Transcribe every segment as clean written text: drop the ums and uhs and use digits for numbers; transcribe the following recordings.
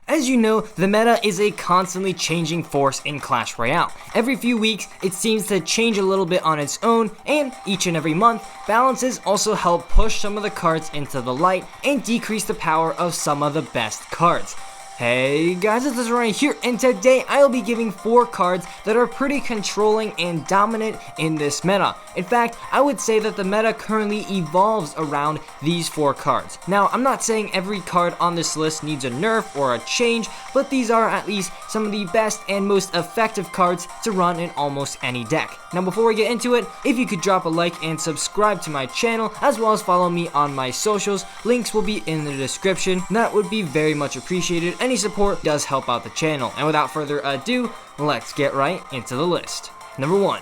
As you know, the meta is a constantly changing force in Clash Royale. Every few weeks, it seems to change a little bit on its own, and each and every month, balances also help push some of the cards into the light and decrease the power of some of the best cards. Hey guys, it's Ryan here, and today I'll be giving 4 cards that are pretty controlling and dominant in this meta. In fact, I would say that the meta currently evolves around these 4 cards. Now, I'm not saying every card on this list needs a nerf or a change, but these are at least some of the best and most effective cards to run in almost any deck. Now, before we get into it, if you could drop a like and subscribe to my channel, as well as follow me on my socials, links will be in the description. That would be very much appreciated. Any support does help out the channel. And without further ado, let's get right into the list. Number 1.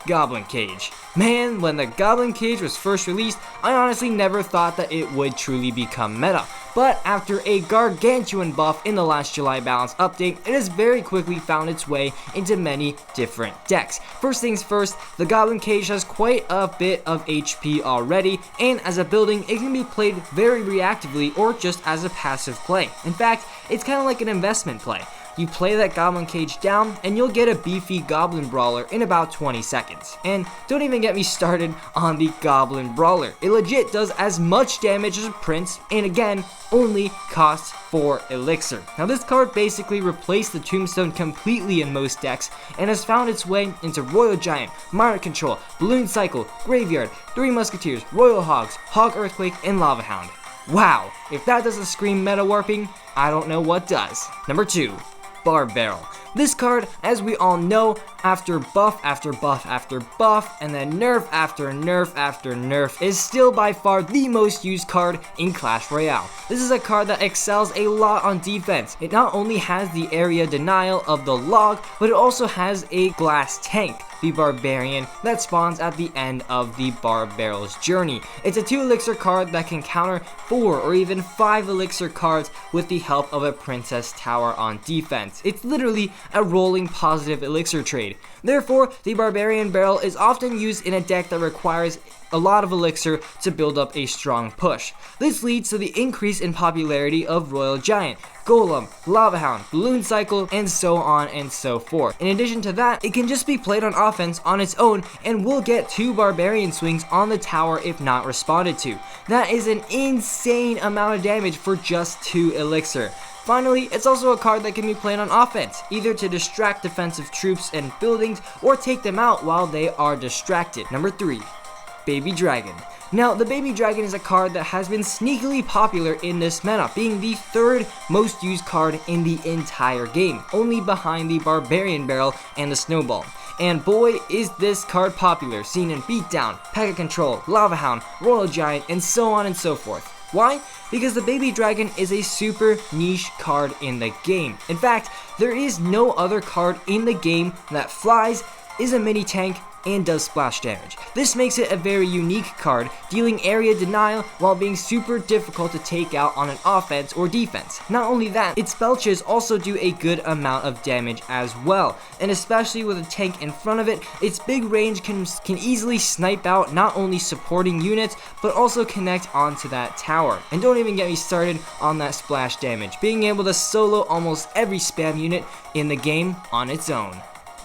Goblin Cage. Man, when the Goblin Cage was first released, I honestly never thought that it would truly become meta. But after a gargantuan buff in the last July balance update, it has very quickly found its way into many different decks. First things first, the Goblin Cage has quite a bit of HP already, and as a building, it can be played very reactively or just as a passive play. In fact, it's kind of like an investment play. You play that Goblin Cage down, and you'll get a beefy Goblin Brawler in about 20 seconds. And don't even get me started on the Goblin Brawler. It legit does as much damage as a Prince, and again, only costs 4 elixir. Now this card basically replaced the Tombstone completely in most decks, and has found its way into Royal Giant, Minor Control, Balloon Cycle, Graveyard, 3 Musketeers, Royal Hogs, Hog Earthquake, and Lava Hound. Wow, if that doesn't scream meta warping, I don't know what does. Number 2. Barb Barrel. This card, as we all know, after buff after buff after buff, and then nerf after nerf after nerf, is still by far the most used card in Clash Royale. This is a card that excels a lot on defense. It not only has the area denial of the log, but it also has a glass tank, the Barbarian, that spawns at the end of the Barb Barrel's journey. It's a 2 elixir card that can counter 4 or even 5 elixir cards with the help of a Princess Tower on defense. It's literally a rolling positive elixir trade. Therefore, the Barbarian Barrel is often used in a deck that requires a lot of elixir to build up a strong push. This leads to the increase in popularity of Royal Giant, Golem, Lava Hound, Balloon Cycle, and so on and so forth. In addition to that, it can just be played on offense on its own and will get 2 Barbarian swings on the tower if not responded to. That is an insane amount of damage for just 2 elixir. Finally, it's also a card that can be played on offense, either to distract defensive troops and buildings or take them out while they are distracted. Number 3. Baby Dragon. Now, the Baby Dragon is a card that has been sneakily popular in this meta, being the 3rd most used card in the entire game, only behind the Barbarian Barrel and the Snowball. And boy, is this card popular, seen in Beatdown, Pekka Control, Lava Hound, Royal Giant, and so on and so forth. Why? Because the Baby Dragon is a super niche card in the game. In fact, there is no other card in the game that flies, is a mini tank, and does splash damage. This makes it a very unique card, dealing area denial while being super difficult to take out on an offense or defense. Not only that, its spelches also do a good amount of damage as well, and especially with a tank in front of it, its big range can easily snipe out not only supporting units, but also connect onto that tower. And don't even get me started on that splash damage, being able to solo almost every spam unit in the game on its own.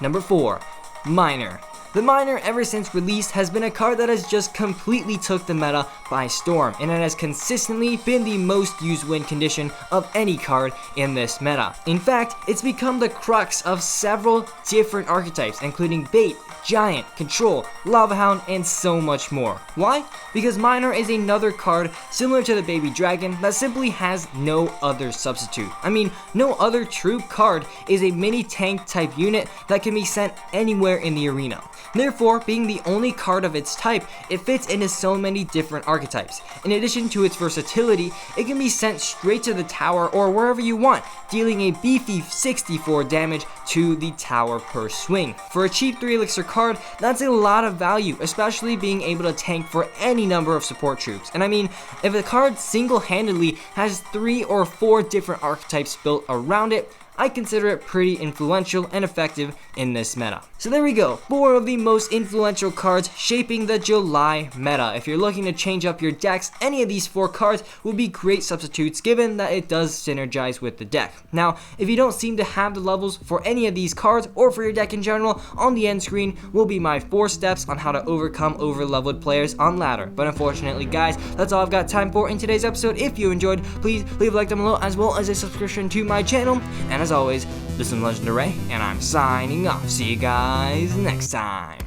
Number 4. Miner. The Miner, ever since release, has been a card that has just completely took the meta by storm, and it has consistently been the most used win condition of any card in this meta. In fact, it's become the crux of several different archetypes, including Bait, Giant, Control, Lava Hound, and so much more. Why? Because Miner is another card similar to the Baby Dragon that simply has no other substitute. I mean, no other true card is a mini tank type unit that can be sent anywhere in the arena. Therefore, being the only card of its type, it fits into so many different archetypes. In addition to its versatility, it can be sent straight to the tower or wherever you want, dealing a beefy 64 damage to the tower per swing. For a cheap 3 elixir card, that's a lot of value, especially being able to tank for any number of support troops. And I mean, if a card single-handedly has 3 or 4 different archetypes built around it, I consider it pretty influential and effective in this meta. So there we go, 4 of the most influential cards shaping the July meta. If you're looking to change up your decks, any of these 4 cards will be great substitutes given that it does synergize with the deck. Now, if you don't seem to have the levels for any of these cards or for your deck in general, on the end screen will be my 4 steps on how to overcome over-leveled players on ladder. But unfortunately guys, that's all I've got time for in today's episode. If you enjoyed, please leave a like down below as well as a subscription to my channel. And as always, this is Legendaray, and I'm signing off. See you guys next time.